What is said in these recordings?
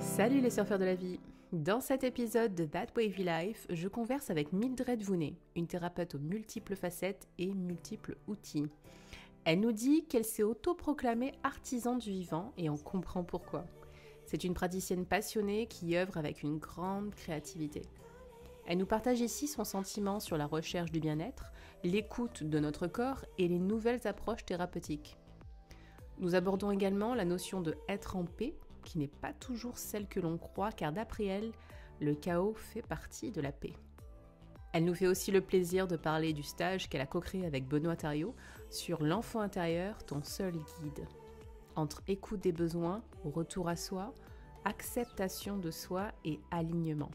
Salut les surfeurs de la vie. Dans cet épisode de That Wavy Life, je converse avec Mildred Vounet, une thérapeute aux multiples facettes et multiples outils. Elle nous dit qu'elle s'est autoproclamée artisan du vivant et on comprend pourquoi. C'est une praticienne passionnée qui œuvre avec une grande créativité. Elle nous partage ici son sentiment sur la recherche du bien-être, l'écoute de notre corps et les nouvelles approches thérapeutiques. Nous abordons également la notion de être en paix, qui n'est pas toujours celle que l'on croit, car d'après elle, le chaos fait partie de la paix. Elle nous fait aussi le plaisir de parler du stage qu'elle a co-créé avec Benoît Thariot sur l'enfant intérieur, ton seul guide. Entre écoute des besoins, retour à soi, acceptation de soi et alignement.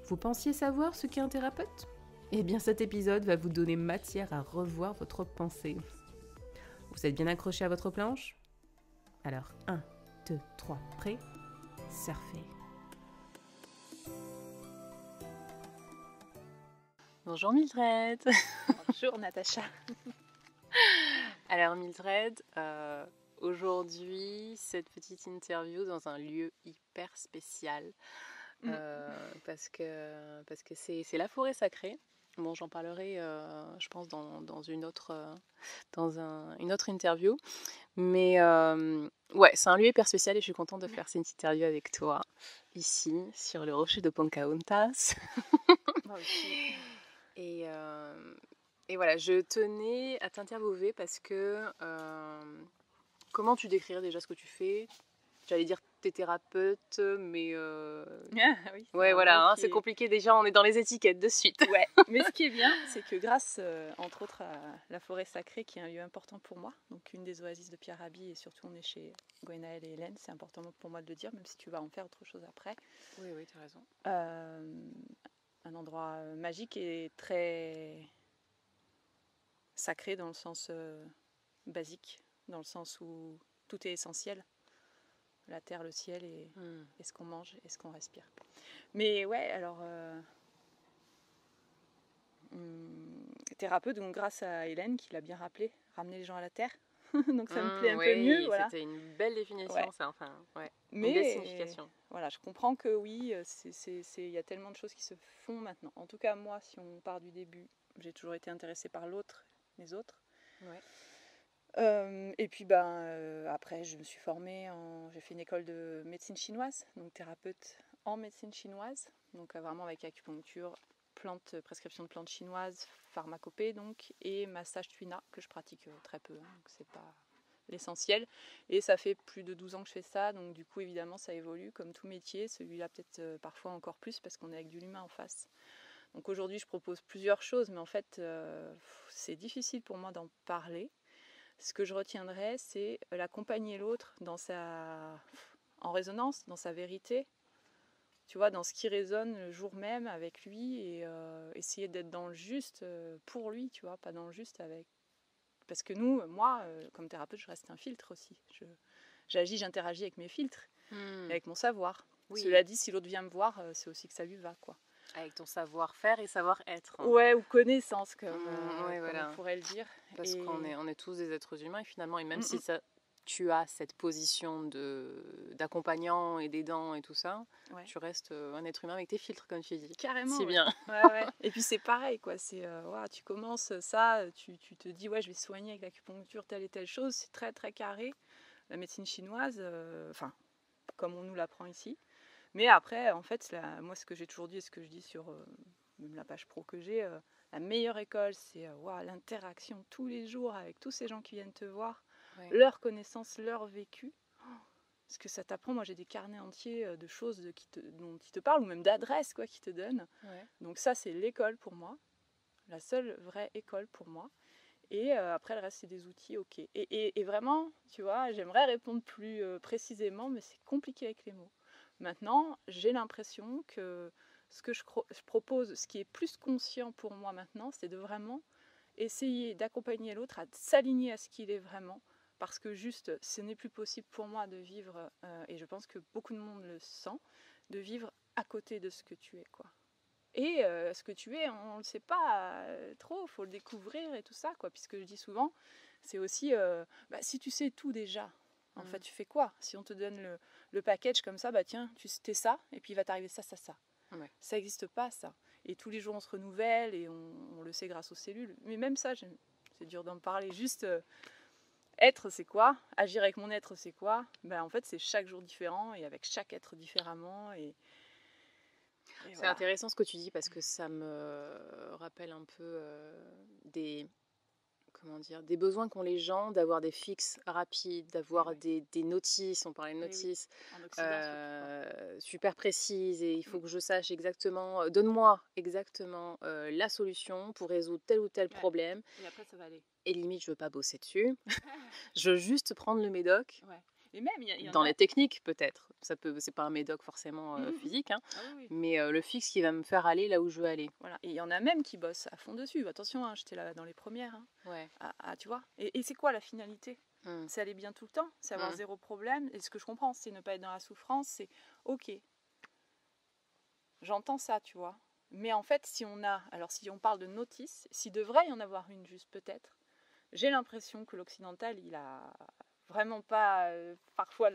Vous pensiez savoir ce qu'est un thérapeute ? Eh bien cet épisode va vous donner matière à revoir votre pensée. Vous êtes bien accrochés à votre planche ? Alors 1, 2, 3, prêt ? Surfez. Bonjour Mildred. Bonjour Natacha. Alors Mildred, aujourd'hui cette petite interview dans un lieu hyper spécial parce que c'est la forêt sacrée. Bon, j'en parlerai, je pense, dans une autre interview. Mais ouais, c'est un lieu hyper spécial et je suis contente de faire cette interview avec toi, ici, sur le rocher de Pocahontas. Moi aussi. Et voilà, je tenais à t'interviewer parce que comment tu décrirais déjà ce que tu fais ? J'allais dire t'es thérapeute, mais Oui, ouais, voilà, hein, c'est compliqué déjà, on est dans les étiquettes de suite. Ouais, mais ce qui est bien, c'est que grâce, entre autres, à la forêt sacrée, qui est un lieu important pour moi, donc une des oasis de Pierre-Rabhi, et surtout on est chez Gwenaëlle et Hélène, c'est important pour moi de le dire, même si tu vas en faire autre chose après. Oui, tu as raison. Un endroit magique et très sacré dans le sens basique, dans le sens où tout est essentiel. La terre, le ciel et ce qu'on mange et ce qu'on respire. Mais ouais, alors thérapeute, donc grâce à Hélène qui l'a bien rappelé, ramener les gens à la terre. Donc ça me plaît un peu mieux. Voilà. C'était une belle définition, ouais. Ça, enfin, ouais. Mais, une belle signification. Voilà, je comprends que oui, il y a tellement de choses qui se font maintenant. En tout cas, moi, si on part du début, j'ai toujours été intéressée par l'autre, les autres. Ouais. Et puis après je me suis formée, j'ai fait une école de médecine chinoise, donc thérapeute en médecine chinoise, donc vraiment avec acupuncture, prescription de plantes chinoises, pharmacopée donc, et massage tuina que je pratique très peu, hein, donc c'est pas l'essentiel. Et ça fait plus de 12 ans que je fais ça, donc du coup évidemment ça évolue comme tout métier, celui-là peut-être parfois encore plus parce qu'on est avec de l'humain en face. Donc aujourd'hui je propose plusieurs choses, mais en fait c'est difficile pour moi d'en parler. Ce que je retiendrai, c'est l'accompagner l'autre en résonance, dans sa vérité, tu vois, dans ce qui résonne le jour même avec lui et essayer d'être dans le juste pour lui, tu vois, pas dans le juste avec... Parce que moi, comme thérapeute, je reste un filtre aussi. J'interagis avec mes filtres, avec mon savoir. Oui. Cela dit, si l'autre vient me voir, c'est aussi que ça lui va, quoi. Avec ton savoir-faire et savoir-être. Hein. Ouais, ou connaissance, comme voilà. on pourrait le dire. Parce qu'on est tous des êtres humains, et finalement, et même si tu as cette position d'accompagnant et d'aidant et tout ça, tu restes un être humain avec tes filtres, comme tu dis. Carrément. C'est bien. Ouais. Et puis c'est pareil, quoi. C'est, tu commences ça, tu te dis, ouais, je vais soigner avec l'acupuncture telle et telle chose. C'est très, très carré. La médecine chinoise, comme on nous l'apprend ici. Mais après, en fait, moi, ce que j'ai toujours dit et ce que je dis sur même la page pro que j'ai, la meilleure école, c'est l'interaction tous les jours avec tous ces gens qui viennent te voir, leur connaissance, leur vécu. Parce que ça t'apprend, moi j'ai des carnets entiers de choses dont ils te parlent, ou même d'adresses qu'ils te donnent. Ouais. Donc ça, c'est l'école pour moi, la seule vraie école pour moi. Et après, le reste, c'est des outils, ok. Et vraiment, tu vois, j'aimerais répondre plus précisément, mais c'est compliqué avec les mots. Maintenant, j'ai l'impression que ce que je propose, ce qui est plus conscient pour moi maintenant, c'est de vraiment essayer d'accompagner l'autre à s'aligner à ce qu'il est vraiment. Parce que juste, ce n'est plus possible pour moi de vivre, et je pense que beaucoup de monde le sent, de vivre à côté de ce que tu es, quoi. Et ce que tu es, on ne le sait pas trop, il faut le découvrir et tout ça, quoi. Puisque je dis souvent, c'est aussi, si tu sais tout déjà, En fait, tu fais quoi? Si on te donne le package comme ça, bah tiens, tu t'es ça, et puis il va t'arriver ça, ça, ça. Ouais. Ça n'existe pas, ça. Et tous les jours, on se renouvelle, et on le sait grâce aux cellules. Mais même ça, c'est dur d'en parler. Juste être, c'est quoi? Agir avec mon être, c'est quoi? Ben, en fait, c'est chaque jour différent, et avec chaque être différemment. C'est voilà. intéressant ce que tu dis parce que ça me rappelle un peu des besoins qu'ont les gens d'avoir des fixes rapides, d'avoir Oui. des notices, on parlait de Oui, notices, en Occident, surtout, super précises et il faut Mm. que je sache exactement, donne-moi exactement la solution pour résoudre tel ou tel quoi. problème Et après, ça va aller. et limite je veux pas bosser dessus, je veux juste prendre le médoc. Ouais. Et même, il y en Dans a. les techniques peut-être, c'est pas un médoc forcément physique, hein, Ah oui, oui. mais le fixe qui va me faire aller là où je veux aller. Voilà. Et il y en a même qui bossent à fond dessus. Attention, hein, j'étais là dans les premières. Hein. Ouais. Tu vois. Et c'est quoi la finalité? Mm. C'est aller bien tout le temps, c'est avoir Mm. zéro problème. Et ce que je comprends, c'est ne pas être dans la souffrance. C'est ok, j'entends ça, tu vois. Mais en fait, si on parle de notice, s'il devrait y en avoir une juste peut-être, j'ai l'impression que l'occidental, il a vraiment pas, parfois,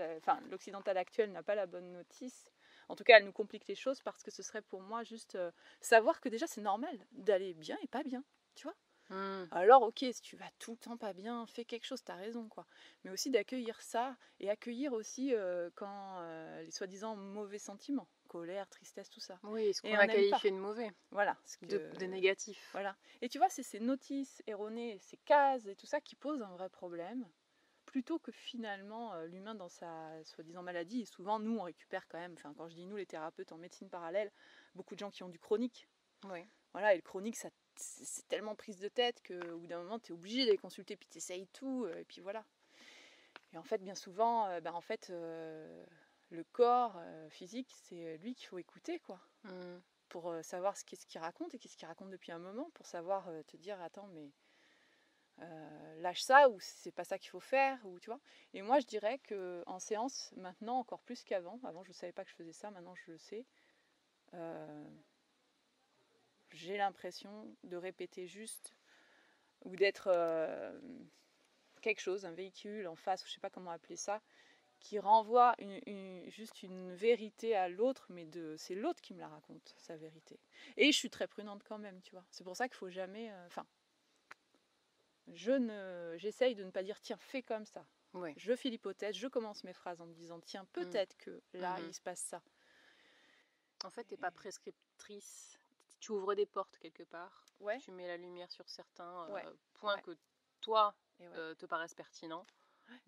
l'occidental actuel n'a pas la bonne notice. En tout cas, elle nous complique les choses parce que ce serait pour moi juste savoir que déjà c'est normal d'aller bien et pas bien, tu vois. Alors ok, si tu vas tout le temps pas bien, fais quelque chose, t'as raison quoi. Mais aussi d'accueillir ça et accueillir aussi quand les soi-disant mauvais sentiments, colère, tristesse, tout ça. Oui, ce qu'on Et on a n'aime pas. qualifié de mauvais, Voilà. de négatif. Voilà. Et tu vois, c'est ces notices erronées, ces cases et tout ça qui posent un vrai problème, plutôt que finalement l'humain dans sa soi-disant maladie. Et souvent, nous, on récupère quand même, enfin quand je dis nous, les thérapeutes en médecine parallèle, beaucoup de gens qui ont du chronique. Oui. Voilà, et le chronique, c'est tellement prise de tête qu'au bout d'un moment, tu es obligé d'aller consulter, puis tu essayes tout, et puis voilà. Et en fait, bien souvent, le corps physique, c'est lui qu'il faut écouter, quoi. Pour savoir qu'est-ce qu'il raconte et qu'est-ce qu'il raconte depuis un moment, pour savoir te dire, attends, mais lâche ça, ou c'est pas ça qu'il faut faire, ou tu vois. Et moi, je dirais qu'en séance, maintenant, encore plus qu'avant, avant, je ne savais pas que je faisais ça, maintenant, je le sais. J'ai l'impression de répéter juste ou d'être quelque chose, un véhicule en face, ou je sais pas comment appeler ça, qui renvoie juste une vérité à l'autre, mais c'est l'autre qui me la raconte, sa vérité. Et je suis très prudente quand même, tu vois. C'est pour ça qu'il faut jamais... j'essaye de ne pas dire, tiens, fais comme ça. Ouais. Je fais l'hypothèse, je commence mes phrases en me disant, tiens, peut-être que là, il se passe ça. En fait, t'es pas prescriptrice. Tu ouvres des portes quelque part. Ouais. Tu mets la lumière sur certains points que toi te paraissent pertinents,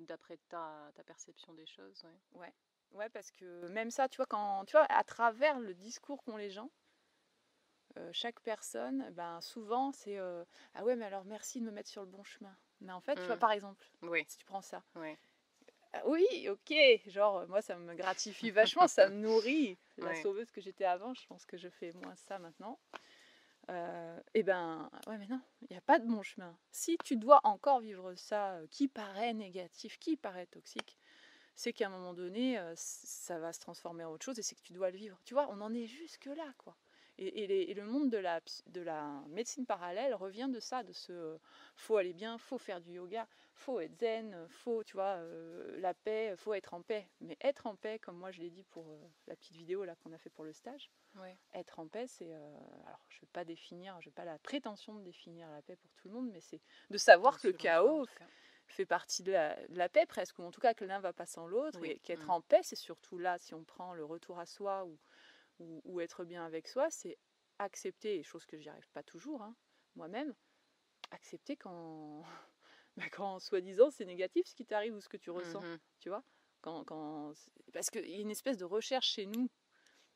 d'après ta perception des choses. Ouais, parce que même ça, tu vois, à travers le discours qu'ont les gens, chaque personne, souvent, c'est ah ouais, mais alors merci de me mettre sur le bon chemin. Mais en fait, tu vois, par exemple, si tu prends ça. Oui, ok, genre, moi, ça me gratifie vachement, ça me nourrit. La sauveuse que j'étais avant, je pense que je fais moins ça maintenant. Ouais, mais non, il n'y a pas de bon chemin. Si tu dois encore vivre ça qui paraît négatif, qui paraît toxique, c'est qu'à un moment donné, ça va se transformer en autre chose et c'est que tu dois le vivre. Tu vois, on en est jusque là, quoi. Et le monde de la médecine parallèle revient de ça, de ce faut aller bien, faut faire du yoga, faut être zen, faut, tu vois, la paix, faut être en paix. Mais être en paix, comme moi je l'ai dit pour la petite vidéo là qu'on a fait pour le stage, être en paix, c'est, alors je vais pas définir, j'ai pas la prétention de définir la paix pour tout le monde, mais c'est de savoir que le chaos fait partie de la paix presque, ou en tout cas que l'un va pas sans l'autre, et qu'être en paix, c'est surtout là, si on prend le retour à soi ou être bien avec soi, c'est accepter, chose que j'y arrive pas toujours, hein, moi-même, accepter quand soi-disant c'est négatif ce qui t'arrive ou ce que tu ressens, tu vois, parce qu'il y a une espèce de recherche chez nous,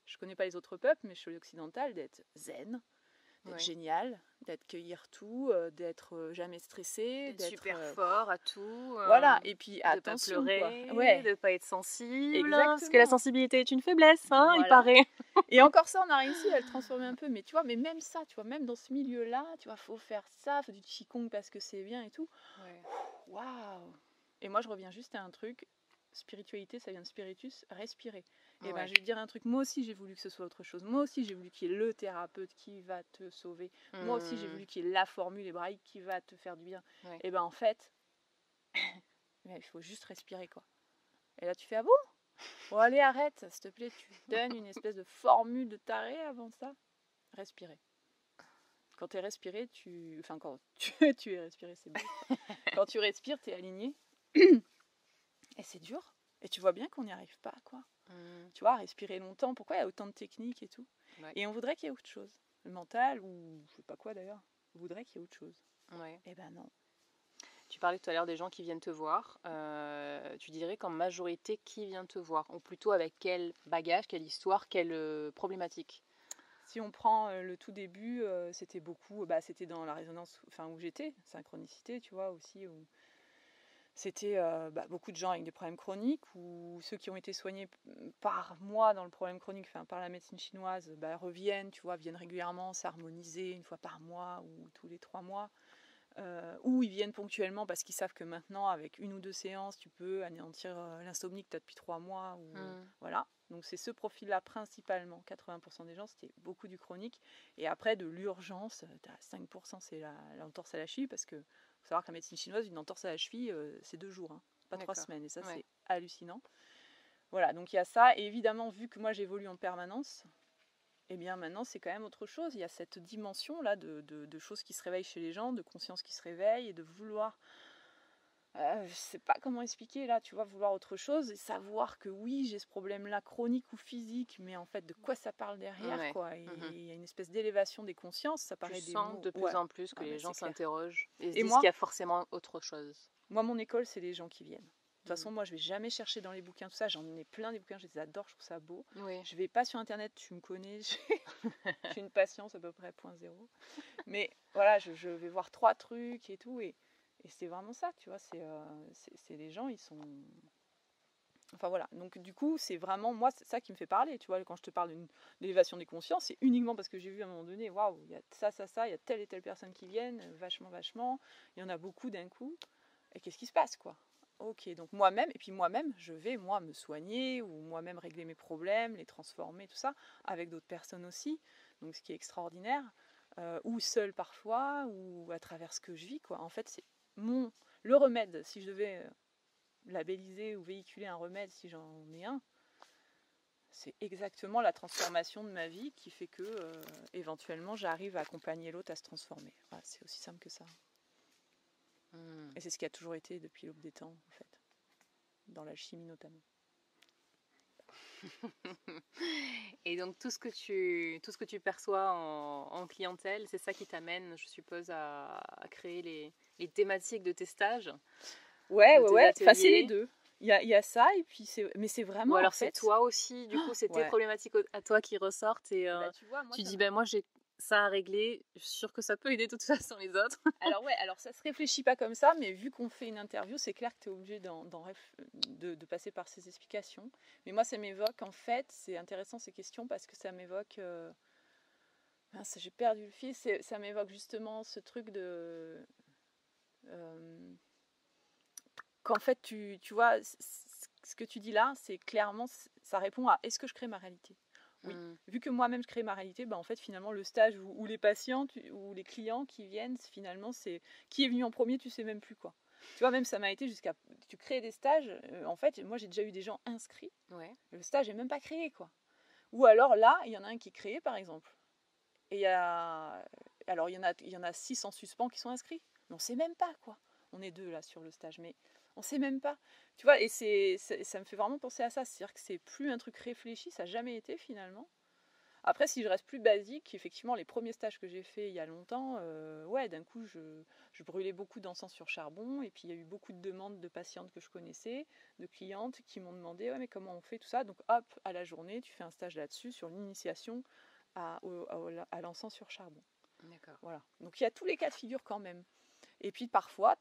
je connais pas les autres peuples, mais chez l'occidental, d'être zen, d'être génial, d'être cueillir tout, d'être jamais stressé, d'être super fort à tout. Voilà, et puis de attention, pas pleurer, quoi. de pas être sensible. Exactement. Parce que la sensibilité est une faiblesse, hein, Voilà. il paraît. Et encore ça, on a réussi à le transformer un peu. Mais tu vois, mais même ça, tu vois, même dans ce milieu-là, tu vois, faut faire ça, faut du qigong parce que c'est bien et tout. Waouh. Et moi, je reviens juste à un truc. Spiritualité, ça vient de spiritus, respirer. Et je vais te dire un truc, moi aussi j'ai voulu que ce soit autre chose. Moi aussi j'ai voulu qu'il y ait le thérapeute qui va te sauver. Moi aussi j'ai voulu qu'il y ait la formule hébraïque qui va te faire du bien. Et en fait, il faut juste respirer, quoi. Et là, tu fais, ah bon? Bon, allez, arrête, s'il te plaît, tu donnes une espèce de formule de taré avant ça. Respirer. Quand tu es respiré, enfin, quand tu es respiré, c'est beau. Quand tu respires, tu es aligné. Et c'est dur. Et tu vois bien qu'on n'y arrive pas, quoi. Tu vois, respirer longtemps, pourquoi il y a autant de techniques et tout? Ouais. Et on voudrait qu'il y ait autre chose. Le mental, ou je sais pas quoi d'ailleurs, on voudrait qu'il y ait autre chose. Ouais. Eh ben non. Tu parlais tout à l'heure des gens qui viennent te voir. Tu dirais qu'en majorité, qui vient te voir? Ou plutôt avec quel bagage, quelle histoire, quelle problématique? Si on prend le tout début, c'était beaucoup, c'était dans la résonance où j'étais, synchronicité, tu vois, aussi, où c'était beaucoup de gens avec des problèmes chroniques, ou ceux qui ont été soignés par moi dans le problème chronique, par la médecine chinoise, reviennent, tu vois, viennent régulièrement s'harmoniser une fois par mois ou tous les 3 mois. Ou ils viennent ponctuellement parce qu'ils savent que maintenant, avec 1 ou 2 séances, tu peux anéantir l'insomnie que tu as depuis 3 mois. Voilà. Donc c'est ce profil-là principalement. 80% des gens, c'était beaucoup du chronique. Et après, de l'urgence, tu as 5%, c'est l'entorse à la cheville, parce que faut savoir que la médecine chinoise, une entorse à la cheville, c'est 2 jours, hein, pas 3 semaines. Et ça, c'est hallucinant. Voilà, donc il y a ça. Et évidemment, vu que moi, j'évolue en permanence, eh bien maintenant c'est quand même autre chose. Il y a cette dimension-là de choses qui se réveillent chez les gens, de conscience qui se réveille, et de vouloir, je sais pas comment expliquer là, tu vois, vouloir autre chose, et savoir que oui, j'ai ce problème-là chronique ou physique, mais en fait de quoi ça parle derrière, quoi. Et il y a une espèce d'élévation des consciences, ça paraît Tu des sens mots. de plus en plus que les gens s'interrogent et se disent moi, qu'il y a forcément autre chose. Moi, mon école, c'est les gens qui viennent. De toute façon, moi, je vais jamais chercher dans les bouquins, tout ça. J'en ai plein des bouquins, je les adore, je trouve ça beau. Oui. Je vais pas sur Internet, tu me connais, j'ai une patience à peu près 0.0. Mais voilà, je vais voir 3 trucs et tout, et c'est vraiment ça, tu vois. C'est les gens, ils sont... Enfin voilà, donc du coup, c'est vraiment, moi, c'est ça qui me fait parler, tu vois. Quand je te parle d'une élévation des consciences, c'est uniquement parce que j'ai vu à un moment donné, waouh, il y a ça, il y a telle et telle personne qui viennent, vachement, il y en a beaucoup d'un coup. Et qu'est-ce qui se passe, quoi? Ok, donc moi-même, et puis moi-même, je vais, moi, me soigner, ou moi-même régler mes problèmes, les transformer, tout ça, avec d'autres personnes aussi, donc ce qui est extraordinaire, ou seul parfois, ou à travers ce que je vis, quoi. En fait, c'est le remède, si je devais labelliser ou véhiculer un remède, si j'en ai un, c'est exactement la transformation de ma vie qui fait que, éventuellement, j'arrive à accompagner l'autre à se transformer. Voilà, c'est aussi simple que ça. Et c'est ce qui a toujours été depuis l'aube des temps, en fait, dans l'alchimie notamment. Et donc tout ce que tu perçois en clientèle, c'est ça qui t'amène, je suppose, à créer les thématiques de tes stages? Ouais. Enfin, c'est les deux. Il y a ça, et puis mais c'est vraiment. Ou alors en fait, c'est toi aussi, du coup, c'est tes problématiques à toi qui ressortent, et tu vois, tu dis, moi j'ai ça à régler, je suis sûre que ça peut aider de toute façon les autres. Alors ça se réfléchit pas comme ça, mais vu qu'on fait une interview, c'est clair que tu es obligé de passer par ces explications. Mais moi, ça m'évoque, en fait, c'est intéressant ces questions, parce que ça m'évoque... j'ai perdu le fil, ça m'évoque justement ce truc de... qu'en fait, tu vois, ce que tu dis là, c'est clairement, ça répond à est-ce que je crée ma réalité? Oui. Vu que moi-même je crée ma réalité, en fait, finalement, le stage où les patients ou les clients qui viennent, finalement, c'est qui est venu en premier, tu sais même plus, quoi. Tu vois, même ça m'a été jusqu'à... Tu crées des stages, en fait, moi j'ai déjà eu des gens inscrits, le stage n'est même pas créé, quoi. Ou alors là, il y en a un qui est créé, par exemple. Et alors il y en a 6 en suspens qui sont inscrits. Mais on sait même pas, quoi. On est 2 là sur le stage, mais on sait même pas. Tu vois, et ça me fait vraiment penser à ça. C'est-à-dire que c'est plus un truc réfléchi, ça n'a jamais été finalement. Après, si je reste plus basique, effectivement, les premiers stages que j'ai fait il y a longtemps, d'un coup, je brûlais beaucoup d'encens sur charbon, et puis il y a eu beaucoup de demandes de patientes que je connaissais, de clientes qui m'ont demandé, mais comment on fait tout ça? Donc hop, à la journée, tu fais un stage là-dessus, sur l'initiation à l'encens sur charbon. D'accord. Voilà. Donc il y a tous les cas de figure quand même. Et puis parfois,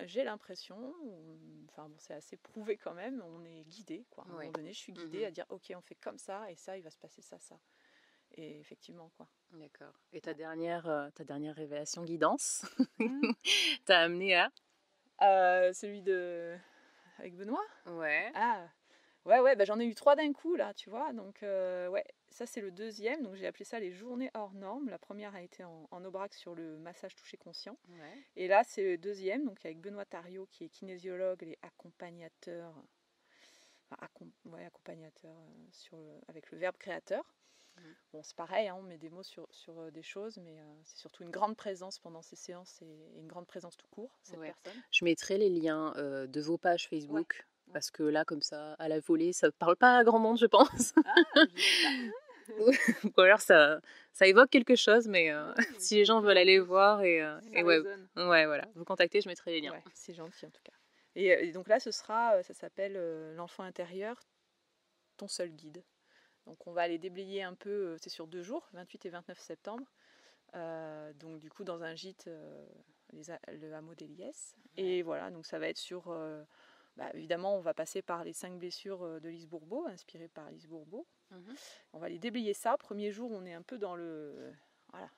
j'ai l'impression, c'est assez prouvé quand même, on est guidé, quoi. À un moment donné, je suis guidée à dire, ok, on fait comme ça, et ça, il va se passer ça. Et effectivement, quoi. D'accord. Et ta dernière révélation guidance t'a amené à celui avec Benoît? Ouais. Ah, ouais, j'en ai eu 3 d'un coup, là, tu vois. Donc, ça, c'est le deuxième. Donc, j'ai appelé ça les journées hors normes. La première a été en Aubrac sur le massage toucher conscient. Ouais. Et là, c'est le deuxième, donc avec Benoît Thariot, qui est kinésiologue et accompagnateur accompagnateur avec le verbe créateur. Bon, c'est pareil, hein, on met des mots sur des choses, mais c'est surtout une grande présence pendant ces séances et une grande présence tout court, cette personne. Je mettrai les liens de vos pages Facebook, parce que là, comme ça, à la volée, ça ne parle pas à grand monde, je pense. Ou alors ça évoque quelque chose, mais si les gens veulent aller voir voilà, vous contactez, je mettrai les liens. Ouais, c'est gentil en tout cas. Et donc là, ça s'appelle l'enfant intérieur, ton seul guide. Donc on va aller déblayer un peu, c'est sur 2 jours, 28 et 29 septembre. Donc du coup dans un gîte, le hameau des Liesses. Et voilà, donc ça va être sur... évidemment, on va passer par les 5 blessures de Lise Bourbeau, inspirées par Lise Bourbeau. On va aller déblayer ça. Premier jour, on est un peu dans le... Voilà.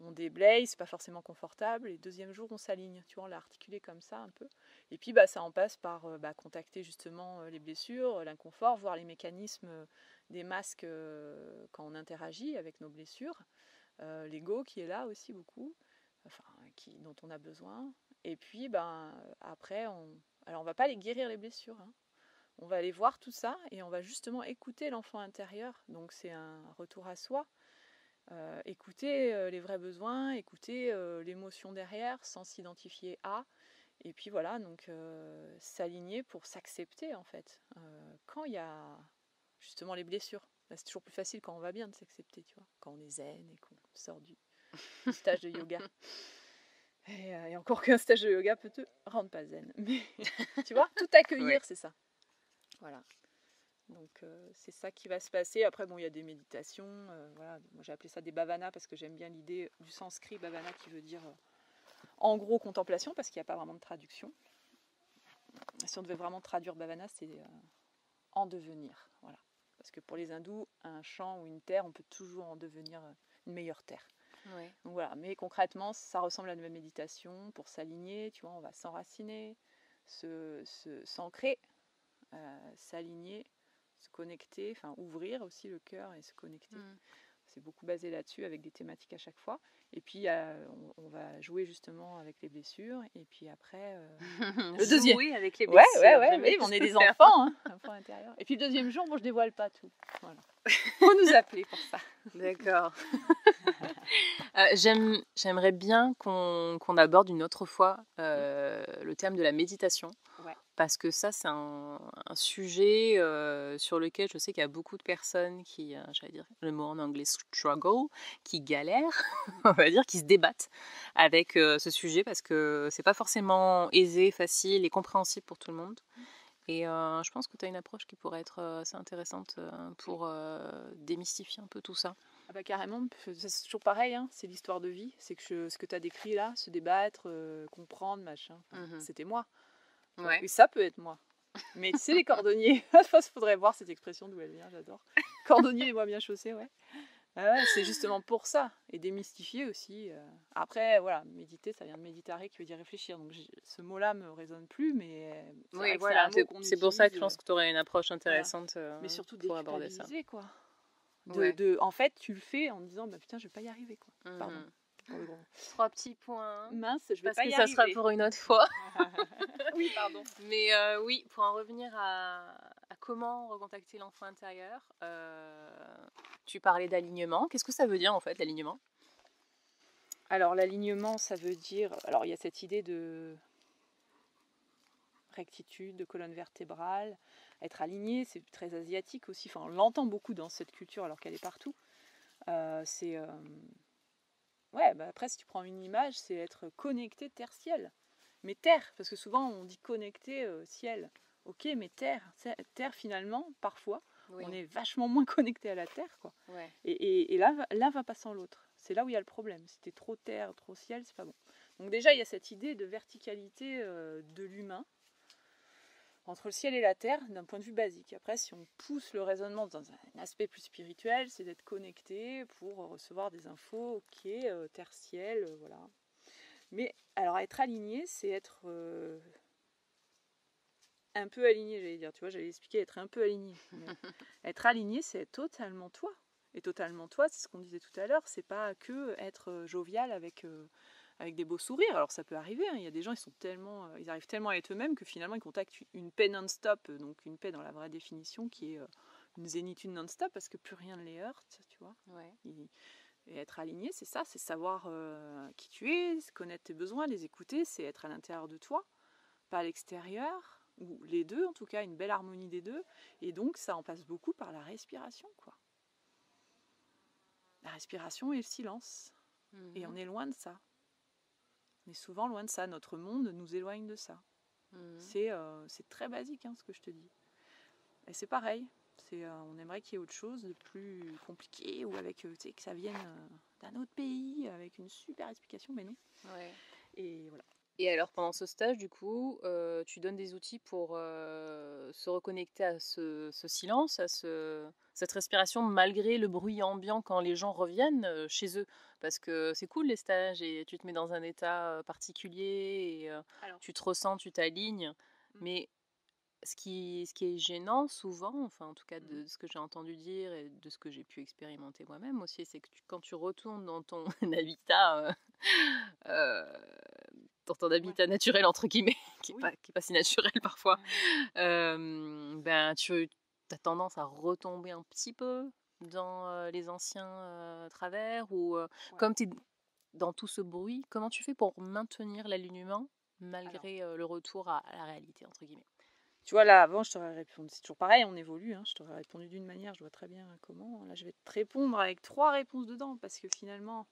On déblaye, c'est pas forcément confortable. Et deuxième jour, on s'aligne. Tu vois, on l'a articulé comme ça un peu. Et puis, ça en passe par contacter justement les blessures, l'inconfort, voir les mécanismes des masques quand on interagit avec nos blessures. L'ego qui est là aussi beaucoup, dont on a besoin. Et puis, après, on va pas les guérir les blessures. Hein. On va aller voir tout ça et on va justement écouter l'enfant intérieur. Donc, c'est un retour à soi. Écouter les vrais besoins, écouter l'émotion derrière sans s'identifier à. Et puis voilà, donc s'aligner pour s'accepter en fait. Quand il y a justement les blessures, là, c'est toujours plus facile quand on va bien de s'accepter, tu vois. Quand on est zen et qu'on sort du stage de yoga. Et encore qu'un stage de yoga peut te rendre pas zen. Mais tu vois, tout accueillir, c'est ça. Voilà. Donc c'est ça qui va se passer. Après, il y a des méditations. Voilà. Moi, j'ai appelé ça des bhavanas parce que j'aime bien l'idée du sanskrit bhavana qui veut dire en gros contemplation parce qu'il n'y a pas vraiment de traduction. Si on devait vraiment traduire bhavana, c'est en devenir. Voilà. Parce que pour les hindous, un champ ou une terre, on peut toujours en devenir une meilleure terre. Ouais. Donc voilà. Mais concrètement, ça ressemble à une méditation pour s'aligner. Tu vois, on va s'enraciner, s'ancrer, s'aligner, se connecter, ouvrir aussi le cœur et se connecter. C'est beaucoup basé là-dessus avec des thématiques à chaque fois. Et puis on va jouer justement avec les blessures. Et puis après, le deuxième. Jouer avec les blessures. Ouais, on est des enfants, enfants intérieurs. Et puis le deuxième jour, je dévoile pas tout. Voilà. Faut nous appeler pour ça. D'accord. J'aimerais bien qu'on aborde une autre fois le thème de la méditation. Ouais. Parce que ça, c'est un sujet sur lequel je sais qu'il y a beaucoup de personnes qui, j'allais dire le mot en anglais, struggle, qui galèrent, on va dire, qui se débattent avec ce sujet parce que c'est pas forcément aisé, facile et compréhensible pour tout le monde. Et je pense que tu as une approche qui pourrait être assez intéressante pour démystifier un peu tout ça. Ah bah carrément, c'est toujours pareil, c'est l'histoire de vie. C'est que ce que tu as décrit là, se débattre, comprendre, machin, c'était moi. Ouais. Oui, ça peut être moi. Mais tu sais, les cordonniers, je pense qu'il faudrait voir cette expression d'où elle vient, j'adore. Cordonnier et moi bien chaussé, ouais. C'est justement pour ça. Et démystifier aussi. Après, voilà, méditer, ça vient de méditare qui veut dire réfléchir. Donc ce mot-là me résonne plus, mais oui, voilà, c'est pour ça que je pense que tu aurais une approche intéressante mais surtout pour aborder ça. Quoi. Ouais. En fait, tu le fais en disant, putain, je vais pas y arriver, quoi. Pardon. 3 petits points. Mince, je vais parce pas que y ça arriver. sera pour une autre fois. Oui, pardon. Mais oui, pour en revenir à comment recontacter l'enfant intérieur, tu parlais d'alignement. Qu'est-ce que ça veut dire en fait, l'alignement ? Alors l'alignement, ça veut dire... Alors il y a cette idée de rectitude, de colonne vertébrale. Être aligné, c'est très asiatique aussi. On l'entend beaucoup dans cette culture alors qu'elle est partout. Après, si tu prends une image, c'est être connecté terre-ciel. Mais terre, parce que souvent on dit connecté ciel. Ok, mais terre finalement, parfois, on est vachement moins connecté à la terre, quoi. Ouais. Et l'un va pas sans l'autre. C'est là où il y a le problème. Si t'es trop terre, trop ciel, c'est pas bon. Donc déjà, il y a cette idée de verticalité de l'humain entre le ciel et la terre d'un point de vue basique. Après, si on pousse le raisonnement dans un aspect plus spirituel, c'est d'être connecté pour recevoir des infos, ok, terre-ciel, voilà. Mais alors être aligné, c'est être un peu aligné, j'allais dire. Tu vois, j'allais expliquer être un peu aligné. Être aligné, c'est être totalement toi. Et totalement toi, c'est ce qu'on disait tout à l'heure, c'est pas que être jovial avec avec des beaux sourires. Alors ça peut arriver, hein. Il y a des gens, ils arrivent tellement à être eux-mêmes que finalement ils contactent une paix non-stop, donc une paix dans la vraie définition qui est une zénitude non-stop parce que plus rien ne les heurte, tu vois. Et être aligné, c'est ça, c'est savoir qui tu es, connaître tes besoins, les écouter, c'est être à l'intérieur de toi, pas à l'extérieur, ou les deux en tout cas, une belle harmonie des deux. Et donc ça en passe beaucoup par la respiration, quoi. La respiration et le silence. Et on est loin de ça. On est souvent loin de ça. Notre monde nous éloigne de ça. C'est très basique, hein, ce que je te dis. Et c'est pareil. On aimerait qu'il y ait autre chose de plus compliqué ou avec, tu sais, que ça vienne d'un autre pays avec une super explication, mais non. Et voilà. Et alors pendant ce stage, du coup, tu donnes des outils pour se reconnecter à ce silence, à cette respiration malgré le bruit ambiant quand les gens reviennent chez eux. Parce que c'est cool les stages et tu te mets dans un état particulier et tu te ressens, tu t'alignes. Mais ce qui est gênant souvent, enfin en tout cas de ce que j'ai entendu dire et de ce que j'ai pu expérimenter moi-même aussi, c'est que quand tu retournes dans ton habitat... dans ton habitat naturel entre guillemets, qui est pas si naturel parfois, ben tu as tendance à retomber un petit peu dans les anciens travers ou comme tu es dans tout ce bruit, comment tu fais pour maintenir l'alignement malgré le retour à la réalité entre guillemets? Tu vois, là, avant, je t'aurais répondu, c'est toujours pareil, on évolue, hein, je t'aurais répondu d'une manière, je vois très bien comment. Là, je vais te répondre avec 3 réponses dedans, parce que finalement...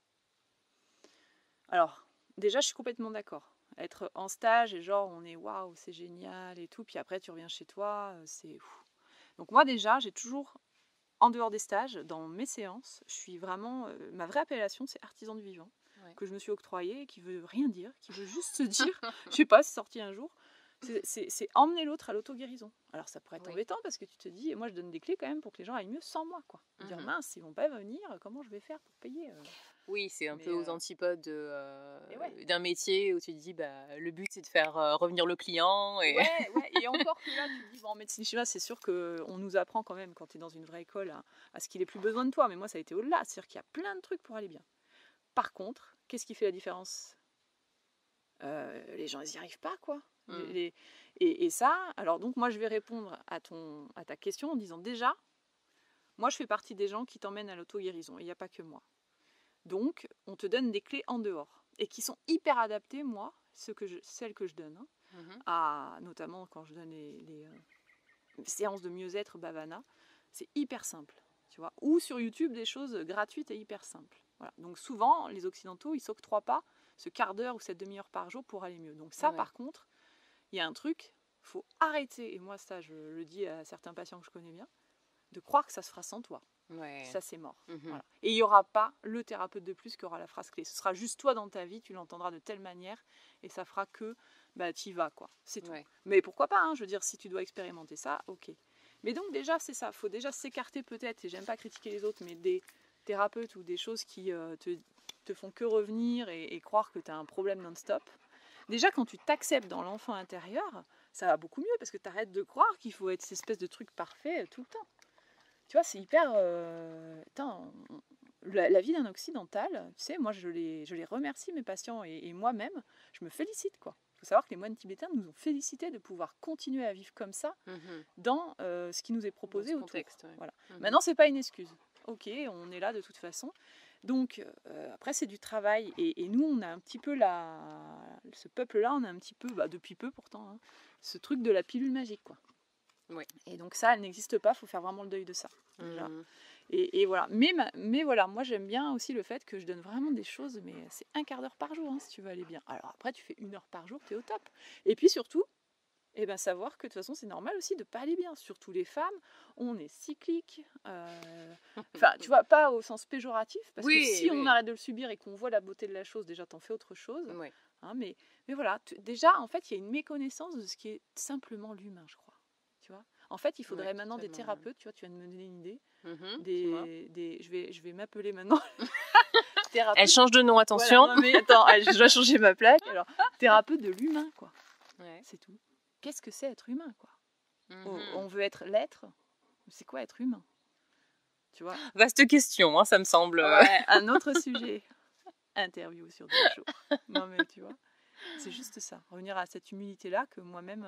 Alors, déjà, je suis complètement d'accord. Être en stage et genre, on est waouh, c'est génial et tout, puis après, tu reviens chez toi, c'est... Donc moi, déjà, j'ai toujours, en dehors des stages, dans mes séances, je suis vraiment... ma vraie appellation, c'est artisan du vivant, que je me suis octroyée, qui veut rien dire, qui veut juste se dire, je sais pas, c'est sorti un jour... C'est emmener l'autre à l'auto-guérison. Alors ça pourrait être embêtant parce que tu te dis, et moi je donne des clés quand même pour que les gens aillent mieux sans moi, quoi. Dire mince, ils vont pas venir, comment je vais faire pour payer Oui, c'est un peu aux antipodes d'un métier où tu te dis, bah, le but c'est de faire revenir le client. Et... et encore que là, tu te dis, bon, en médecine chinoise, c'est sûr qu'on nous apprend quand même, quand tu es dans une vraie école, à ce qu'il ait plus besoin de toi. Mais moi, ça a été au-delà. C'est-à-dire qu'il y a plein de trucs pour aller bien. Par contre, qu'est-ce qui fait la différence ? Les gens, ils n'y arrivent pas, quoi. Et ça, alors donc moi je vais répondre à ta question en disant déjà, moi je fais partie des gens qui t'emmènent à l'auto-guérison, il n'y a pas que moi. Donc on te donne des clés en dehors, et qui sont hyper adaptées, moi, celles que je donne, notamment quand je donne les séances de mieux-être Bhavana, c'est hyper simple, tu vois. Ou sur YouTube, des choses gratuites et hyper simples. Voilà. Donc souvent, les Occidentaux, ils ne s'octroient pas ce quart d'heure ou cette demi-heure par jour pour aller mieux. Donc ça, par contre, il y a un truc, il faut arrêter, et moi ça je le dis à certains patients que je connais bien, de croire que ça se fera sans toi. Ça c'est mort. Voilà. Et il n'y aura pas le thérapeute de plus qui aura la phrase clé. Ce sera juste toi dans ta vie, tu l'entendras de telle manière et ça fera que tu y vas, quoi. C'est tout. Mais pourquoi pas, hein, je veux dire, si tu dois expérimenter ça, ok. Mais donc déjà c'est ça, il faut déjà s'écarter peut-être, et j'aime pas critiquer les autres, mais des thérapeutes ou des choses qui te font que revenir et croire que tu as un problème non-stop. Déjà, quand tu t'acceptes dans l'enfant intérieur, ça va beaucoup mieux parce que tu arrêtes de croire qu'il faut être cette espèce de truc parfait tout le temps. Tu vois, c'est hyper... la vie d'un occidental, tu sais, moi je les remercie, mes patients, et moi-même, je me félicite, quoi. Il faut savoir que les moines tibétains nous ont félicités de pouvoir continuer à vivre comme ça dans ce qui nous est proposé autour. Contexte, voilà. Maintenant, c'est pas une excuse. Ok, on est là de toute façon. Donc, après, c'est du travail. Et nous, on a un petit peu ce peuple-là, on a un petit peu, depuis peu pourtant, hein, ce truc de la pilule magique, quoi. Et donc ça, elle n'existe pas, il faut faire vraiment le deuil de ça. Déjà. Et voilà. Mais voilà, moi, j'aime bien aussi le fait que je donne vraiment des choses, mais c'est un quart d'heure par jour, hein, si tu veux aller bien. Alors après, tu fais 1 heure par jour, t'es au top. Et puis surtout, savoir que de toute façon c'est normal aussi de ne pas aller bien, surtout les femmes, on est cyclique, enfin tu vois, pas au sens péjoratif, parce que si on arrête de le subir et qu'on voit la beauté de la chose, déjà t'en fais autre chose, hein, mais voilà, déjà en fait il y a une méconnaissance de ce qui est simplement l'humain, je crois, tu vois. En fait il faudrait maintenant des thérapeutes, tu vois, tu viens de me donner une idée, je vais m'appeler maintenant thérapeute. Elle change de nom, attention. Voilà, non, mais attends, je dois changer ma plaque, alors thérapeute de l'humain, quoi, c'est tout. Qu'est-ce que c'est être humain, quoi? On veut être l'être. C'est quoi être humain? Tu vois? Vaste question, hein, ça me semble. Un autre sujet. interview sur 2 jours. Non, mais tu vois, c'est juste ça. Revenir à cette humilité-là que moi-même,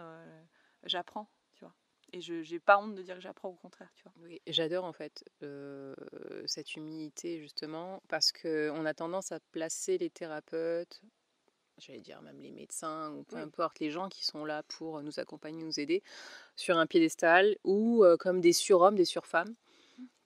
j'apprends, tu vois. Et je n'ai pas honte de dire que j'apprends, au contraire, tu vois. Oui, j'adore en fait cette humilité justement parce qu'on a tendance à placer les thérapeutes, j'allais dire même les médecins ou peu importe, les gens qui sont là pour nous accompagner, nous aider, sur un piédestal ou comme des surhommes, des surfemmes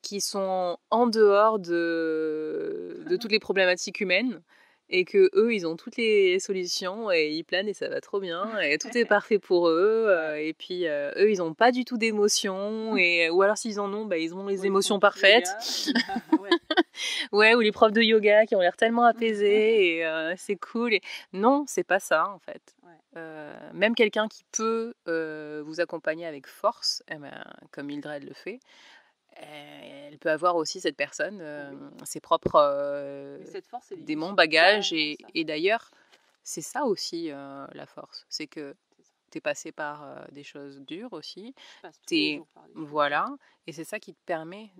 qui sont en dehors de toutes les problématiques humaines et que eux ils ont toutes les solutions et ils planent et ça va trop bien et tout est parfait pour eux et puis eux ils ont pas du tout d'émotions et ou alors s'ils en ont ils ont les émotions parfaites. Ouais, ou les profs de yoga qui ont l'air tellement apaisés et c'est cool et non, c'est pas ça en fait. Même quelqu'un qui peut vous accompagner avec force, comme Mildred le fait, elle peut avoir aussi cette personne ses propres cette force, démons, bagages et d'ailleurs c'est ça aussi la force, c'est que t'es passé par des choses dures aussi, voilà, et c'est ça qui te permet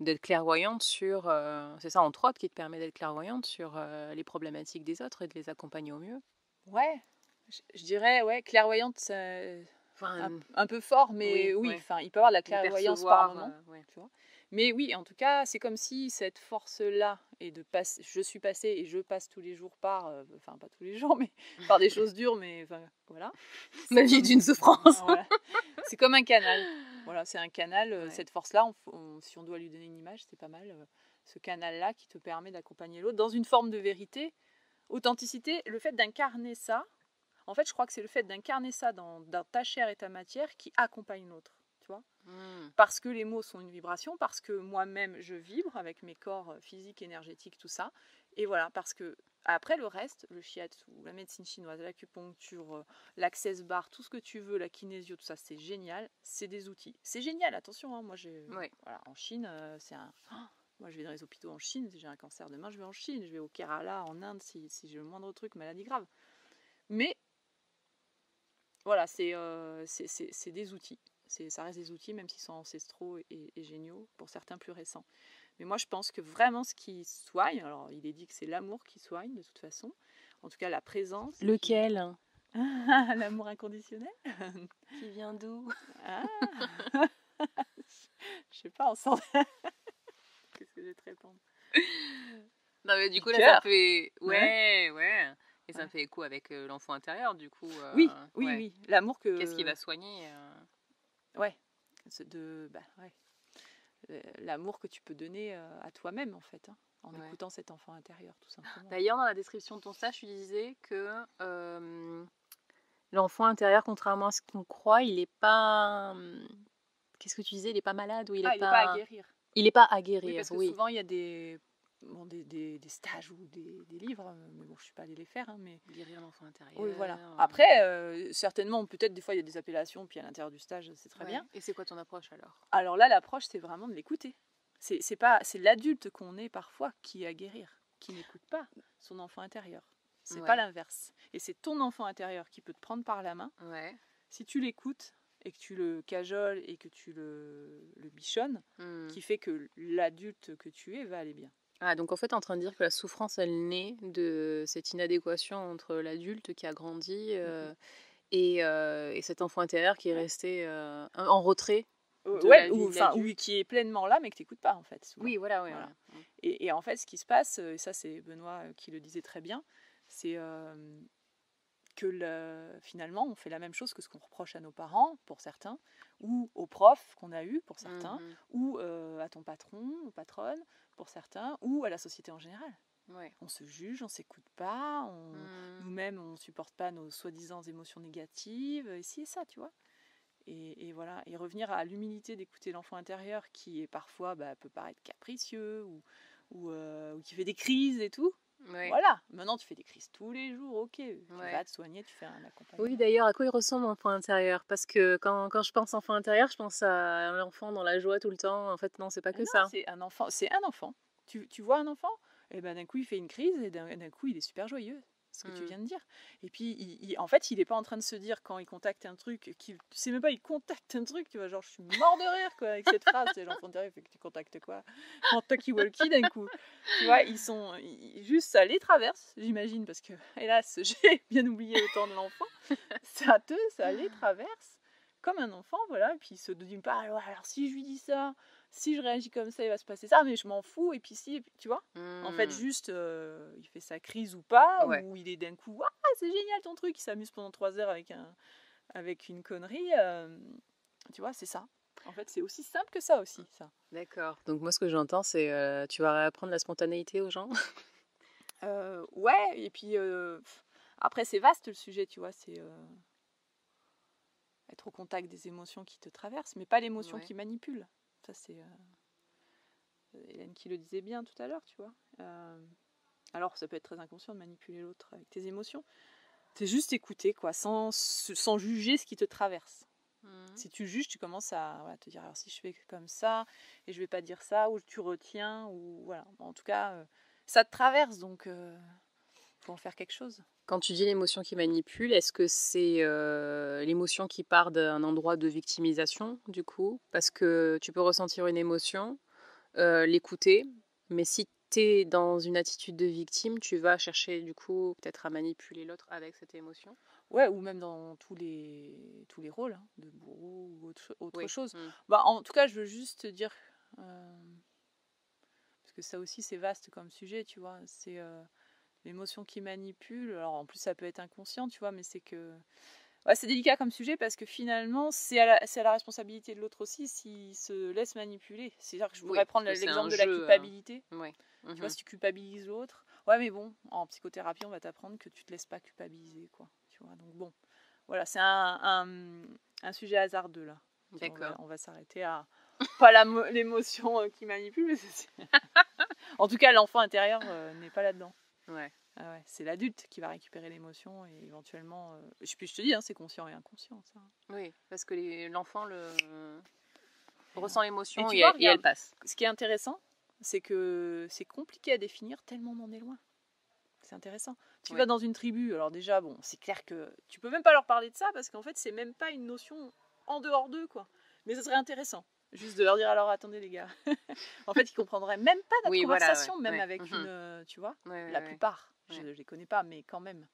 d'être clairvoyante sur c'est ça entre autres qui te permet d'être clairvoyante sur les problématiques des autres et de les accompagner au mieux. Je dirais clairvoyante, un peu fort, mais oui. Il peut y avoir de la clairvoyance par moment, tu vois. Mais oui, en tout cas, c'est comme si cette force-là, je suis passée et je passe tous les jours par, enfin pas tous les jours, mais par des choses dures, mais voilà. Ma vie est une souffrance. Voilà. C'est comme un canal. Voilà, c'est un canal. Cette force-là, si on doit lui donner une image, c'est pas mal. Ce canal-là qui te permet d'accompagner l'autre dans une forme de vérité, authenticité, le fait d'incarner ça. En fait, je crois que c'est le fait d'incarner ça dans ta chair et ta matière qui accompagne l'autre, tu vois. Parce que les mots sont une vibration, parce que moi-même, je vibre avec mes corps physiques, énergétiques, tout ça. Et voilà, parce que après le reste, le shiatsu, la médecine chinoise, l'acupuncture, l'access bar, tout ce que tu veux, la kinésio, tout ça, c'est génial. C'est des outils. C'est génial, attention, hein, moi, voilà, en Chine, c'est un... Moi, je vais dans les hôpitaux en Chine. Si j'ai un cancer demain, je vais en Chine. Je vais au Kerala, en Inde, si j'ai le moindre truc, maladie grave. Mais voilà, c'est des outils. Ça reste des outils, même s'ils sont ancestraux et géniaux, pour certains plus récents. Mais moi, je pense que vraiment ce qui soigne, alors il est dit que c'est l'amour qui soigne, de toute façon. En tout cas, la présence. Lequel L'amour inconditionnel. Qui vient d'où Je sais pas, ensemble. Qu'est-ce que je vais te répondre? Non, mais du coup, là, ça fait... Ouais. Et ça fait écho avec l'enfant intérieur, du coup. Oui. L'amour que... Qu'est-ce qui va soigner L'amour que tu peux donner à toi-même, en fait, hein, en écoutant cet enfant intérieur, tout simplement. D'ailleurs, dans la description de ton stage, tu disais que l'enfant intérieur, contrairement à ce qu'on croit, il n'est pas... Qu'est-ce que tu disais? Il n'est pas malade ou il n'est pas à guérir. Il n'est pas à guérir, oui. Parce que souvent, il y a des stages ou des livres, mais bon, je ne suis pas allée les faire. Hein, mais... Guérir l'enfant intérieur. Oui, voilà. Après, certainement, peut-être des fois, il y a des appellations, puis à l'intérieur du stage, c'est très bien. Et c'est quoi ton approche alors? Alors là, l'approche, c'est vraiment de l'écouter. C'est l'adulte qu'on est parfois qui est à guérir, qui n'écoute pas son enfant intérieur. C'est pas l'inverse. Et c'est ton enfant intérieur qui peut te prendre par la main. Si tu l'écoutes et que tu le cajoles et que tu le bichonnes, qui fait que l'adulte que tu es va aller bien. Ah, donc en fait, tu es en train de dire que la souffrance, elle naît de cette inadéquation entre l'adulte qui a grandi et cet enfant intérieur qui est resté en retrait. Ou qui est pleinement là, mais que tu n'écoutes pas, en fait. Souvent. Oui, voilà. Et en fait, ce qui se passe, et ça, c'est Benoît qui le disait très bien, c'est que finalement, on fait la même chose que ce qu'on reproche à nos parents, pour certains, ou aux profs qu'on a eus, pour certains, ou à ton patron ou patronne, pour certains, ou à la société en général. On se juge, on ne s'écoute pas, nous-mêmes, on ne supporte pas nos soi-disant émotions négatives, et ci et ça, tu vois. Et voilà, et revenir à l'humilité d'écouter l'enfant intérieur qui est parfois peut paraître capricieux ou qui fait des crises et tout. Voilà, maintenant tu fais des crises tous les jours, ok, tu vas te soigner, tu fais un accompagnement. Oui, d'ailleurs, à quoi il ressemble l'enfant intérieur? Parce que quand je pense enfant intérieur, je pense à l'enfant dans la joie tout le temps. En fait, non, c'est pas que ça. C'est un enfant. Tu vois un enfant, et d'un coup il fait une crise et d'un coup il est super joyeux. ce que tu viens de dire. Et puis, en fait, il n'est pas en train de se dire, quand il contacte un truc, c'est même pas, il contacte un truc, tu vois, genre, je suis mort de rire, quoi, avec cette phrase. C'est l'enfant intérieur, fait que tu contactes quoi en talkie-walkie d'un coup. Tu vois, juste, ça les traverse, j'imagine, parce que, hélas, j'ai bien oublié le temps de l'enfant. Ça les traverse comme un enfant, voilà, et puis il se dit pas, alors si je lui dis ça, si je réagis comme ça, il va se passer ça, mais je m'en fous, et puis si, et puis, tu vois. En fait, juste, il fait sa crise ou pas, ou il est d'un coup, ah, c'est génial ton truc, il s'amuse pendant 3 heures avec une connerie, tu vois, c'est ça. En fait, c'est aussi simple que ça aussi, ça. D'accord. Donc moi, ce que j'entends, c'est tu vas réapprendre la spontanéité aux gens. Ouais, et puis après, c'est vaste le sujet, tu vois, c'est être au contact des émotions qui te traversent, mais pas l'émotion qui manipule. Ça, c'est Hélène qui le disait bien tout à l'heure, tu vois. Alors, ça peut être très inconscient de manipuler l'autre avec tes émotions. C'est juste écouter, quoi, sans juger ce qui te traverse. Si tu juges, tu commences à te dire, alors si je fais comme ça, et je vais pas dire ça, ou tu retiens, ou voilà. En tout cas, ça te traverse, donc faut en faire quelque chose. Quand tu dis l'émotion qui manipule, est-ce que c'est l'émotion qui part d'un endroit de victimisation, du coup? Parce que tu peux ressentir une émotion, l'écouter, mais si tu es dans une attitude de victime, tu vas chercher, du coup, peut-être à manipuler l'autre avec cette émotion. Ouais, ou même dans tous les rôles, hein, de bourreau ou autre chose. Bah, en tout cas, je veux juste te dire, parce que ça aussi c'est vaste comme sujet, tu vois, c'est l'émotion qui manipule. Alors en plus ça peut être inconscient, tu vois, mais c'est que... Ouais, c'est délicat comme sujet parce que finalement c'est à la responsabilité de l'autre aussi s'il se laisse manipuler. C'est-à-dire que je pourrais prendre l'exemple de la culpabilité. Tu vois, si tu culpabilises l'autre... Ouais, mais bon, en psychothérapie, on va t'apprendre que tu te laisses pas culpabiliser, quoi. Tu vois, donc bon... Voilà, c'est un sujet hasardeux là. D'accord. On va s'arrêter à pas l'émotion qui manipule, mais en tout cas l'enfant intérieur n'est pas là-dedans. Ouais. Ah ouais, c'est l'adulte qui va récupérer l'émotion et éventuellement, je te dis, hein, c'est conscient et inconscient ça. Oui, parce que l'enfant ressent l'émotion et elle passe. Ce qui est intéressant, c'est que c'est compliqué à définir tellement on en est loin. C'est intéressant. Tu vas dans une tribu, alors déjà, bon, c'est clair que tu peux même pas leur parler de ça parce qu'en fait, c'est même pas une notion en dehors d'eux, quoi. Mais ce serait intéressant, juste de leur dire, alors attendez les gars. En fait, ils comprendraient même pas notre conversation, même avec une, tu vois, la plupart. Je les connais pas, mais quand même.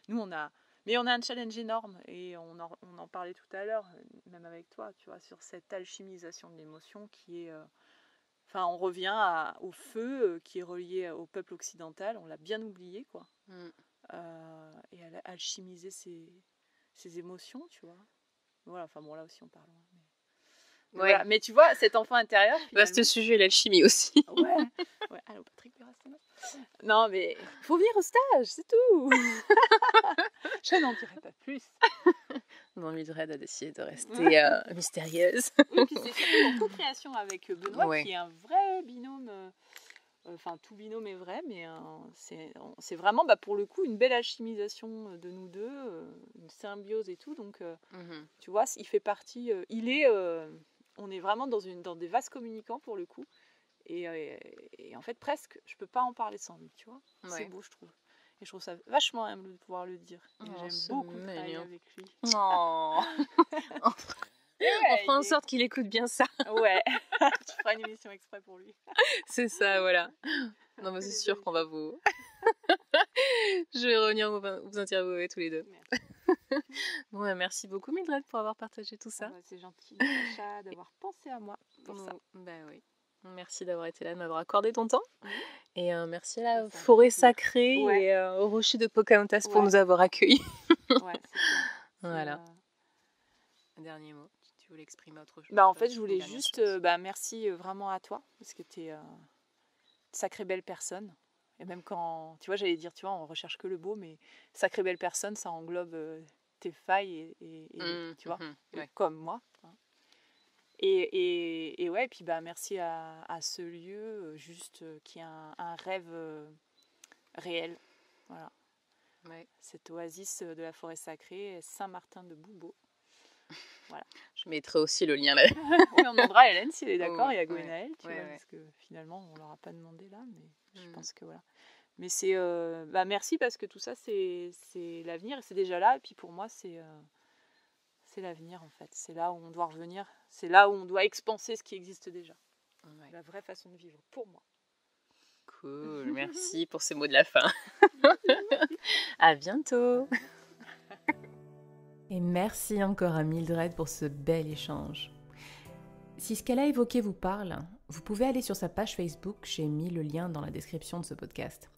Nous, on a un challenge énorme et on en parlait tout à l'heure, même avec toi, tu vois, sur cette alchimisation de l'émotion qui est... Enfin, on revient au feu qui est relié au peuple occidental. On l'a bien oublié, quoi. Et à alchimiser ses émotions, tu vois. Voilà, enfin bon, là aussi on parle. Voilà. Mais tu vois, cet enfant intérieur... Vaste sujet, l'alchimie aussi. Ouais. Allô, Patrick Berastina. Non, mais il faut venir au stage, c'est tout. Je n'en dirai pas plus. Bon, Mildred a décidé de rester mystérieuse. Oui, puis c'est surtout en co-création avec Benoît, qui est un vrai binôme. Enfin, tout binôme est vrai, mais c'est vraiment, pour le coup, une belle alchimisation de nous deux, une symbiose et tout. Donc, tu vois, il fait partie... on est vraiment dans des vases communicants, pour le coup. Et en fait, presque, je peux pas en parler sans lui, tu vois. C'est beau, je trouve. Et je trouve ça vachement humble de pouvoir le dire. Et j'aime beaucoup travailler avec lui. Oh. On fera en sorte qu'il écoute bien ça. Ouais, tu feras une émission exprès pour lui. C'est ça, voilà. Non, mais c'est sûr qu'on va vous... Je vais revenir vous interviewer tous les deux. Merci. Bon, merci beaucoup Mildred pour avoir partagé tout ça. C'est gentil, Sacha, d'avoir pensé à moi pour ça. Ben oui. Merci d'avoir été là, de m'avoir accordé ton temps. Et merci à la forêt sacrée et au rocher de Pocahontas pour nous avoir accueillis. Ouais, c'est ça. Voilà. Un dernier mot, tu voulais exprimer autre chose? En fait, je voulais juste merci vraiment à toi, parce que tu es une sacrée belle personne. Et même quand, tu vois, j'allais dire, tu vois, on recherche que le beau, mais sacrée belle personne, ça englobe tes failles et tu vois, comme moi. Et ouais, puis merci à ce lieu, juste qui est un rêve réel. Voilà. Ouais. Cette oasis de la forêt sacrée, Saint-Martin de Boubeau. Voilà. Je mettrai aussi le lien là. Oui, on demandera à Hélène si elle est d'accord et à Gwenaël, tu vois, parce que finalement on leur a pas demandé là, mais je pense que voilà. Mais c'est merci parce que tout ça c'est l'avenir et c'est déjà là. Et puis pour moi c'est l'avenir en fait. C'est là où on doit revenir. C'est là où on doit expanser ce qui existe déjà. Ouais. La vraie façon de vivre pour moi. Cool, merci pour ces mots de la fin. À bientôt. Et merci encore à Mildred pour ce bel échange. Si ce qu'elle a évoqué vous parle, vous pouvez aller sur sa page Facebook, j'ai mis le lien dans la description de ce podcast.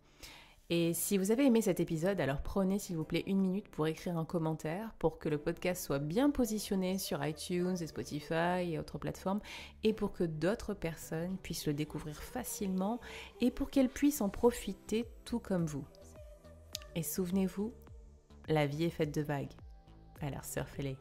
Et si vous avez aimé cet épisode, alors prenez s'il vous plaît 1 minute pour écrire un commentaire pour que le podcast soit bien positionné sur iTunes et Spotify et autres plateformes et pour que d'autres personnes puissent le découvrir facilement et pour qu'elles puissent en profiter tout comme vous. Et souvenez-vous, la vie est faite de vagues, alors surfez-les.